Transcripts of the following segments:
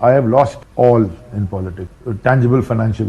I have lost all in politics, tangible financial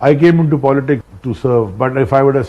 I came into politics to serve, but if I would have,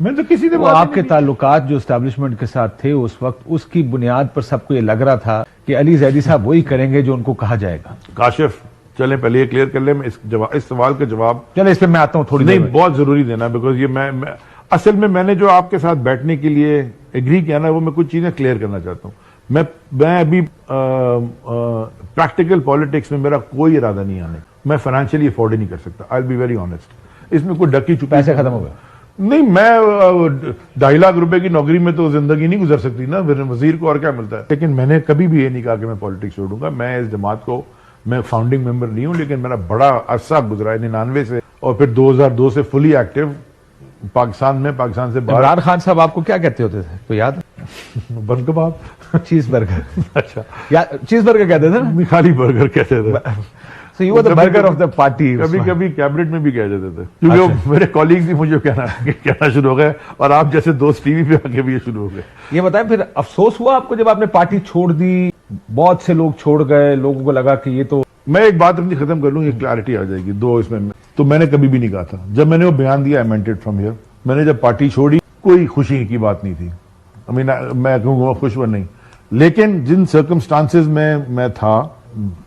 میں تو کسی سے وہ بات آپ کے تعلقات جو اسٹیبلشمنٹ کے ساتھ تھے اس وقت، اس کی بنیاد پر سب کو یہ لگ رہا تھا کہ علی زیدی صاحب وہی کریں گے جو ان کو کہا جائے گا. کاشف چلیں پہلے یہ کلیئر کر لیں، میں اس سوال کا جواب چلے اس پہ میں آتا ہوں تھوڑی دیر نہیں میں. بہت ضروری دینا، بیکاز یہ میں اصل میں نے جو آپ کے ساتھ بیٹھنے کے لیے ایگری کیا نا، وہ میں کچھ چیزیں کلیئر کرنا چاہتا ہوں. میں ابھی پریکٹیکل پالیٹکس میں میرا کوئی ارادہ نہیں آنے، میں فائنینشلی افورڈ ہی نہیں کر سکتا. آئی بی ویری آنےسٹ. اس میں کوئی ڈکی چھپی پیسے ختم ہو گئے. نہیں، میں 2.5 لاکھ روپے کی نوکری میں تو زندگی نہیں گزر سکتی نا، وزیر کو اور کیا ملتا ہے. لیکن میں نے کبھی بھی یہ نہیں کہا کہ میں پالیٹکس چھوڑوں گا. میں اس جماعت کو، میں فاؤنڈنگ ممبر نہیں ہوں، لیکن میرا بڑا عرصہ گزرا ہے 99 سے، اور پھر 2002 سے فلی ایکٹیو پاکستان میں، پاکستان سے باہر. عمران خان صاحب آپ کو کیا کہتے ہوتے تھے تو یاد ہے؟ بن کباب. چیز برگر. اچھا، یا چیز برگر کہتے تھے نا. خالی برگر کہتے تھے. So you were the burger of the party. کبھی کبھی کیبنٹ میں بھی کہہ دیتے تھے، کیونکہ میرے کالیگز بھی مجھے کہنا شروع ہو گئے، اور آپ جیسے دوست ٹی وی پہ آ کے بھی یہ شروع ہو گئے. یہ بتائیں پھر افسوس ہوا آپ کو جب آپ نے پارٹی چھوڑ دی؟ بہت سے لوگ چھوڑ گئے، لوگوں کو لگا کہ یہ تو. میں ایک بات اپنی ختم کر لوں، یہ کلیئرٹی آ جائے گی دو اس میں. تو میں نے کبھی بھی نہیں کہا تھا، جب میں نے وہ بیان دیا I meant it from here، میں نے جب پارٹی چھوڑی کوئی خوشی کی بات نہیں تھی. میں کہوں گا خوش نہیں، لیکن جن سرکمسٹانسز میں تھا،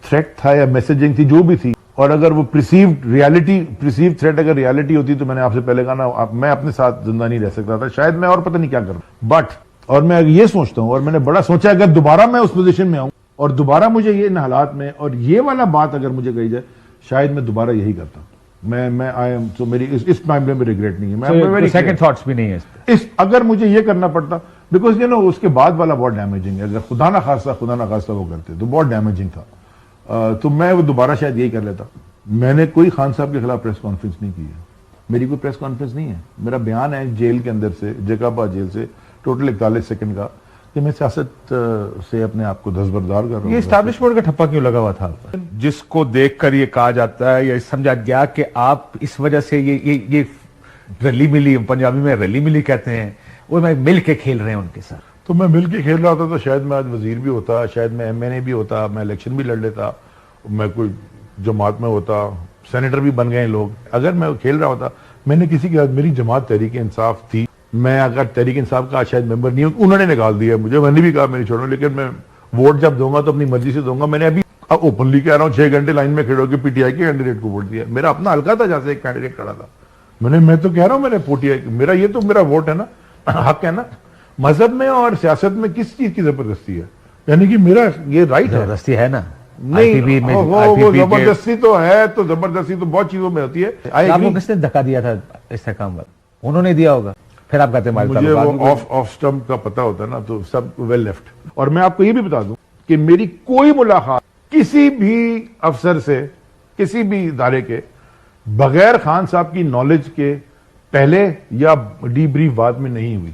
تھریٹ تھا یا میسجنگ تھی جو بھی تھی، اور اگر وہ پرسیو تھریٹ اگر ریالٹی ہوتی تو میں نے آپ سے پہلے کہا نا، میں اپنے ساتھ زندہ نہیں رہ سکتا تھا شاید، میں اور پتہ نہیں کیا کروں. بٹ اور میں یہ سوچتا ہوں، اور میں نے بڑا سوچا، اگر دوبارہ میں اس پوزیشن میں آؤں اور دوبارہ مجھے یہ ان حالات میں اور یہ والا بات اگر مجھے کہی جائے، شاید میں دوبارہ یہی کرتا. میں میری اس معاملے میں ریگریٹ نہیں ہے. میں سیکنڈ تھاٹس بھی نہیں ہے اگر مجھے یہ کرنا پڑتا، بیکاز اس کے بعد والا بہت ڈیمیجنگ ہے. اگر خدا نہ خواستہ وہ کرتے تو بہت ڈیمیجنگ تھا. تو میں وہ دوبارہ شاید یہی کر لیتا. میں نے کوئی خان صاحب کے خلاف پریس کانفرنس نہیں کی ہے، میری کوئی پریس کانفرنس نہیں ہے. میرا بیان ہے جیل کے اندر سے، جیکب آباد جیل سے، ٹوٹل 41 سیکنڈ کا، کہ میں سیاست سے اپنے آپ کو دستبردار کر رہا ہوں. یہ اسٹیبلشمنٹ کا ٹھپا کیوں لگا ہوا تھا؟ جس کو دیکھ کر یہ کہا جاتا ہے یا سمجھا گیا کہ آپ اس وجہ سے یہ رلی ملی، پنجابی میں رلی ملی کہتے ہیں، وہ میں مل کے کھیل رہے ہیں ان کے ساتھ. تو میں مل کے کھیل رہا ہوتا تو شاید میں آج وزیر بھی ہوتا، شاید میں MNA بھی ہوتا، میں الیکشن بھی لڑ لیتا، میں کوئی جماعت میں ہوتا، سینیٹر بھی بن گئے لوگ. اگر میں کھیل رہا ہوتا، میں نے کسی کے ساتھ، میری جماعت تحریک انصاف تھی، میں اگر تحریک انصاف کا شاید ممبر نہیں ہوں، انہوں نے نکال دیا مجھے، میں نے بھی کہا میری چھوڑو، لیکن میں ووٹ جب دوں گا تو اپنی مرضی سے دوں گا. میں نے ابھی اوپنلی کہہ رہا ہوں 6 گھنٹے لائن میں کھڑے ہو کے PTI کے کینڈیڈیٹ کو ووٹ دیا. میرا اپنا حلقہ تھا جہاں سے ایک کینڈیڈیٹ کھڑا تھا. میں تو کہہ رہا ہوں میں نے PTI، میرا یہ تو میرا ووٹ ہے نا، حق ہے نا. مذہب میں اور سیاست میں کس چیز کی زبردستی ہے؟ یعنی کہ میرا یہ رائٹ ہے. زبردستی ہے نا؟ نہیں، وہ زبردستی تو ہے، تو زبردستی تو بہت چیزوں میں ہوتی ہے. آپ کو کس نے دھکا دیا تھا استحکام پر؟ انہوں نے دیا ہوگا. پھر آپ کہتے ہیں مجھے وہ آف سٹمپ کا پتا ہوتا ہے نا، تو سب ویل لیفٹ. اور میں آپ کو یہ بھی بتا دوں کہ میری کوئی ملاقات کسی بھی افسر سے، کسی بھی ادارے کے، بغیر خان صاحب کی نالج کے پہلے یا ڈی بریف بعد میں نہیں ہوئی،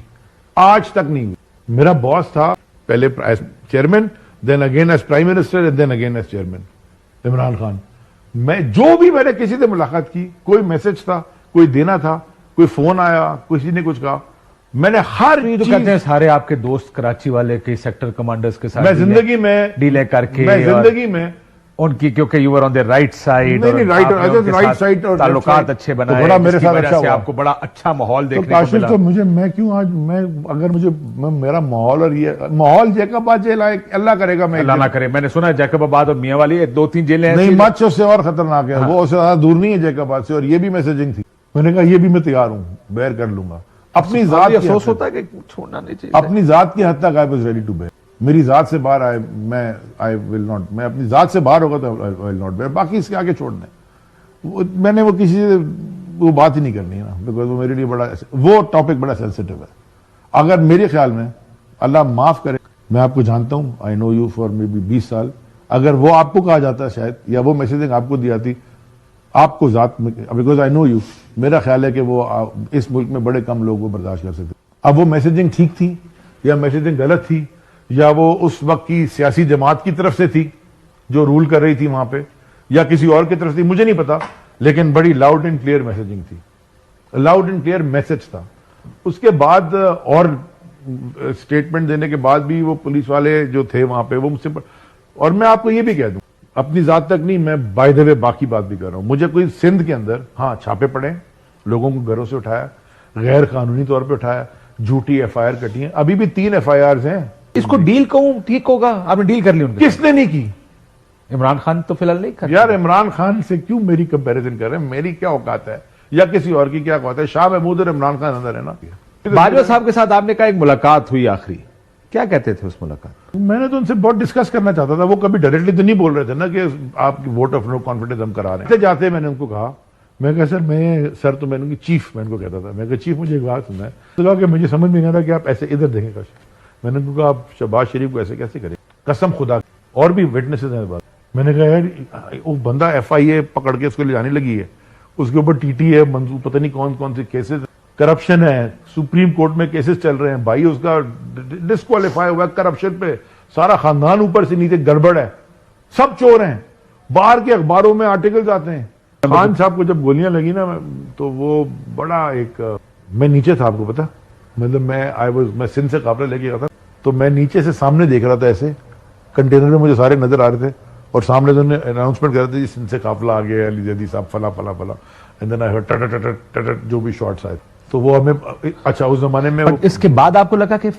آج تک نہیں ہوئی. میرا باس تھا پہلے as chairman, then again as prime minister, and then again as chairman, Imran Khan. میں جو بھی میں نے کسی سے ملاقات کی، کوئی میسج تھا، کوئی دینا تھا، کوئی فون آیا، کسی نے کچھ کہا، میں نے ہر تو کہتے ہیں سارے آپ کے دوست کراچی والے کے سیکٹر کمانڈرز کے ساتھ میں زندگی میں ڈیلے کر کے، میں زندگی میں ان کی، کیونکہ you were on the right side, right side اور تعلقات اچھے بنائے، بڑا میرے ساتھ وجہ سے آپ کو بڑا اچھا ماحول دیکھنے کو ملا. تو مجھے، میں کیوں آج، میں اگر مجھے میرا ماحول، اور یہ ماحول جیکب آباد جیل آئے، اللہ کرے گا میں، اللہ نہ کرے. میں نے سنا ہے جیکب آباد اور میاں والی 2-3 جیلیں نہیں، مچ اس سے اور خطرناک ہے. وہ اس سے زیادہ دور نہیں ہے جیکب آباد سے. اور یہ بھی میسجنگ تھی، میں نے کہا یہ بھی میں تیار ہوں، بیئر کر لوں گا. اپنی ذات افسوس ہوتا ہے کہ چھوڑنا نہیں چاہیے. اپنی ذات کی حد تک I was ready to bear. میری ذات سے باہر آئے، میں اپنی ذات سے باہر ہوگا تو I will not bear. باقی اس کے آگے چھوڑنا ہے. میں نے وہ کسی سے وہ بات ہی نہیں کرنی ہے نا، بیکاز وہ میرے لیے بڑا، وہ ٹاپک بڑا سینسٹیو ہے. اگر میرے خیال میں، اللہ معاف کرے، میں آپ کو جانتا ہوں، I know you for maybe 20 سال، اگر وہ آپ کو کہا جاتا ہے شاید، یا وہ میسیجنگ آپ کو دی جاتی آپ کو ذات میں، بیکاز I know you، میرا خیال ہے کہ وہ اس ملک میں بڑے کم لوگ وہ برداشت کر سکتے. اب وہ میسیجنگ ٹھیک تھی یا میسیجنگ غلط تھی، یا وہ اس وقت کی سیاسی جماعت کی طرف سے تھی جو رول کر رہی تھی وہاں پہ، یا کسی اور کی طرف تھی، مجھے نہیں پتا، لیکن بڑی لاؤڈ اینڈ کلیئر میسیجنگ تھی، لاؤڈ اینڈ کلیئر میسج تھا. اس کے بعد اور اسٹیٹمنٹ دینے کے بعد بھی وہ پولیس والے جو تھے وہاں پہ، وہ مجھ سے، اور میں آپ کو یہ بھی کہہ دوں، اپنی ذات تک نہیں، میں بائی دا وے باقی بات بھی کر رہا ہوں. مجھے کوئی سندھ کے اندر، ہاں چھاپے پڑے، لوگوں کو گھروں سے اٹھایا، غیر قانونی طور پہ اٹھایا, جھوٹی FIR کٹی ہیں, ابھی بھی 3 FIRs ہیں. اس کو ڈیل کہوں ٹھیک ہوگا؟ آپ نے ڈیل کر لی ان کے کس نے نہیں کی؟ عمران خان تو فی الحال نہیں کر یار عمران خان سے کیوں میری کمپیریزن کر رہے ہیں؟ میری کیا اوقات ہے یا کسی اور کی کیا اوقات ہے؟ شاہ محمود اور عمران خان اندر ہے نا. باجوہ صاحب کے ساتھ آپ نے کہا ایک ملاقات ہوئی آخری, کیا کہتے تھے اس ملاقات؟ میں نے تو ان سے بہت ڈسکس کرنا چاہتا تھا, وہ کبھی ڈائریکٹلی تو نہیں بول رہے تھے نا کہ آپ کی ووٹ آف نو کانفیڈنس ہم کرا رہے ہیں. جاتے میں نے ان کو کہا, میں کہا سر تو میں نے چیف, میں ان کو کہتا تھا, میں کہا چیف مجھے ایک بات سننا ہے. تو کہا کہ مجھے سمجھ میں نہیں آ رہا کہ آپ ایسے ادھر دیکھیں کاشف. میں نے ان کو کہا آپ شہباز شریف کو ایسے کیسے کریں؟ قسم خدا, اور بھی وٹنسز ہیں بات. میں نے کہا یار وہ بندہ FIA پکڑ کے اس کو لے جانے لگی ہے, اس کے اوپر TT ہے, پتہ نہیں کون کون سے کیسز, کرپشن ہے, سپریم کورٹ میں کیسز چل رہے ہیں, بھائی اس کا ڈسکوالیفائی ہوا ہے کرپشن پہ, سارا خاندان اوپر سے نیچے گڑبڑ ہے, سب چور ہیں, باہر کے اخباروں میں آرٹیکلز آتے ہیں. خان صاحب کو جب گولیاں لگی نا تو وہ بڑا ایک, میں نیچے تھا آپ کو پتا, مطلب میں سندھ سے قافلہ لے کے گیا تھا, تو میں نیچے سے سامنے دیکھ رہا تھا, ایسے کنٹینر میں مجھے سارے نظر آ رہے تھے, اور سامنے تو انہوں نے اناؤنسمنٹ کر رہے تھے جی سندھ سے قافلہ آ گیا, علی زیدی صاحب فلاں فلاں فلاں, اینڈ دین آئی ہرڈ ٹٹ ٹٹ ٹٹ ٹٹ جو بھی شارٹس آئے, تو وہ ہمیں اچھا اس زمانے میں اس کے بعد آپ کو لگا کہ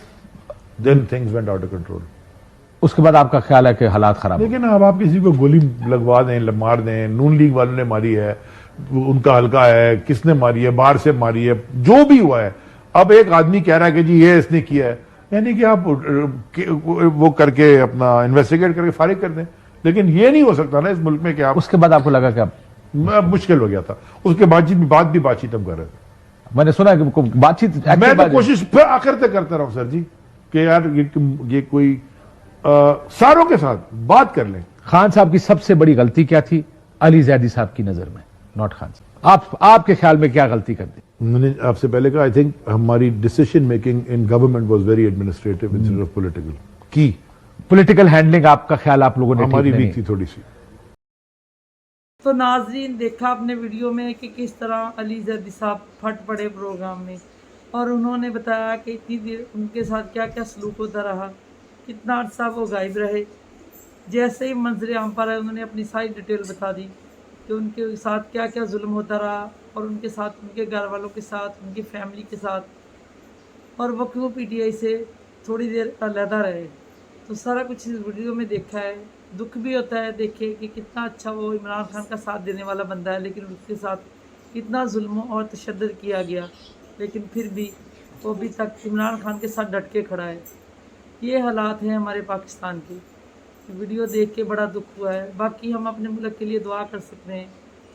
then things went out of control. اس کے بعد آپ کا خیال ہے کہ حالات خراب لیکن اب آپ کسی کو گولی لگوا دیں, مار دیں, نون لیگ والوں نے ماری ہے, ان کا حلقہ ہے, کس نے ماری ہے, باہر سے ماری ہے, جو بھی ہوا ہے, اب ایک آدمی کہہ رہا ہے کہ جی یہ اس نے کیا ہے, یعنی کہ آپ وہ کر کے اپنا انویسٹیگیٹ کر کے فارغ کر دیں. لیکن یہ نہیں ہو سکتا نا اس ملک میں کہ آپ, اس کے بعد آپ کو لگا کہ اب مشکل ہو گیا تھا. اس کے بعد بات ہم کر رہے تھے. میں نے سنا کہ بات چیت, میں تو کوشش پھر آخر تک کرتا رہا ہوں سر جی کہ یار یہ کوئی ساروں کے ساتھ بات کر لیں. خان صاحب کی سب سے بڑی غلطی کیا تھی علی زیدی صاحب کی نظر میں, ناٹ خان صاحب؟ آپ کے خیال میں کیا غلطی کر دی؟ میں نے آپ سے پہلے کہا, آئی تھنک ہماری decision making in government was very administrative instead of political. کی پولیٹیکل ہینڈلنگ آپ کا خیال آپ لوگوں نے ہماری ویک تھی تھوڑی سی. تو ناظرین دیکھا آپ نے ویڈیو میں کہ کس طرح علی زیدی صاحب پھٹ پڑے پروگرام میں, اور انہوں نے بتایا کہ اتنی دیر ان کے ساتھ کیا کیا سلوک ہوتا رہا, کتنا عرصہ وہ غائب رہے. جیسے ہی منظر عام پر آئے انہوں نے اپنی ساری ڈیٹیل بتا دی کہ ان کے ساتھ کیا کیا ظلم ہوتا رہا, اور ان کے ساتھ, ان کے گھر والوں کے ساتھ, ان کی فیملی کے ساتھ, اور وہ کیوں PTI سے تھوڑی دیر علیحدہ رہے. تو سارا کچھ اس ویڈیو میں دیکھا ہے. دکھ بھی ہوتا ہے دیکھے کہ کتنا اچھا وہ عمران خان کا ساتھ دینے والا بندہ ہے, لیکن اس کے ساتھ کتنا ظلم اور تشدد کیا گیا, لیکن پھر بھی وہ ابھی تک عمران خان کے ساتھ ڈٹ کے کھڑا ہے. یہ حالات ہیں ہمارے پاکستان کے. ویڈیو دیکھ کے بڑا دکھ ہوا ہے. باقی ہم اپنے ملک کے لیے دعا کر سکتے ہیں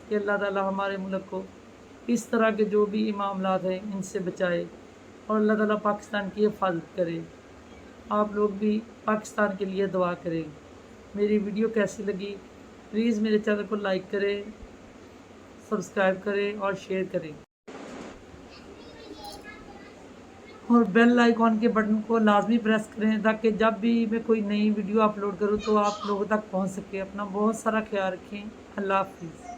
کہ اللہ تعالیٰ ہمارے ملک کو اس طرح کے جو بھی معاملات ہیں ان سے بچائے, اور اللہ تعالیٰ پاکستان کی حفاظت کرے. آپ لوگ بھی پاکستان کے لیے دعا کریں. میری ویڈیو کیسی لگی پلیز میرے چینل کو لائک کریں, سبسکرائب کریں اور شیئر کریں, اور بیل آئیکن کے بٹن کو لازمی پریس کریں تاکہ جب بھی میں کوئی نئی ویڈیو اپلوڈ کروں تو آپ لوگوں تک پہنچ سکے. اپنا بہت سارا خیال رکھیں. اللہ حافظ.